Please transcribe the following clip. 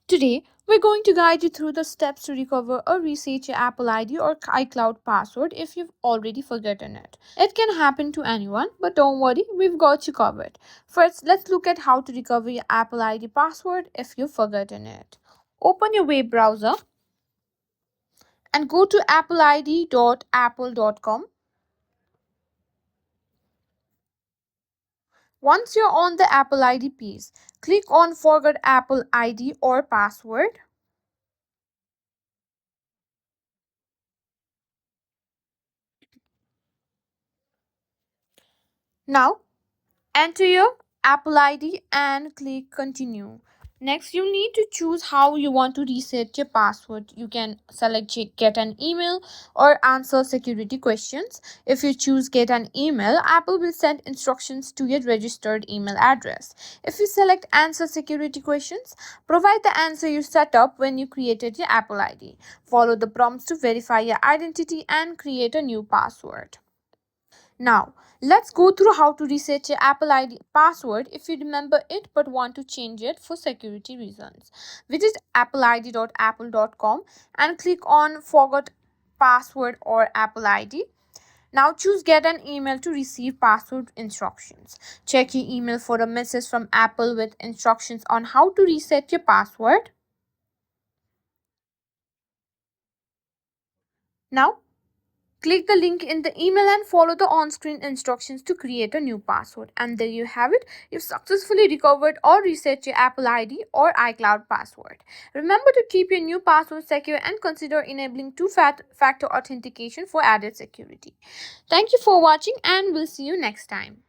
Today, we're going to guide you through the steps to recover or reset your Apple ID or iCloud password if you've already forgotten it. It can happen to anyone, but don't worry, we've got you covered. First, let's look at how to recover your Apple ID password if you've forgotten it. Open your web browser and go to appleid.apple.com. Once you're on the Apple ID page, click on Forgot Apple ID or Password. Now, enter your Apple ID and click continue. Next, you need to choose how you want to reset your password. You can select get an email or answer security questions. If you choose get an email, Apple will send instructions to your registered email address. If you select answer security questions, provide the answer you set up when you created your Apple ID. Follow the prompts to verify your identity and create a new password. Now, let's go through how to reset your Apple ID password if you remember it but want to change it for security reasons. Visit appleid.apple.com and click on Forgot Password or Apple ID. Now choose Get an email to receive password instructions. Check your email for a message from Apple with instructions on how to reset your password. Now click the link in the email and follow the on-screen instructions to create a new password. And there you have it. You've successfully recovered or reset your Apple ID or iCloud password. Remember to keep your new password secure and consider enabling two-factor authentication for added security. Thank you for watching and we'll see you next time.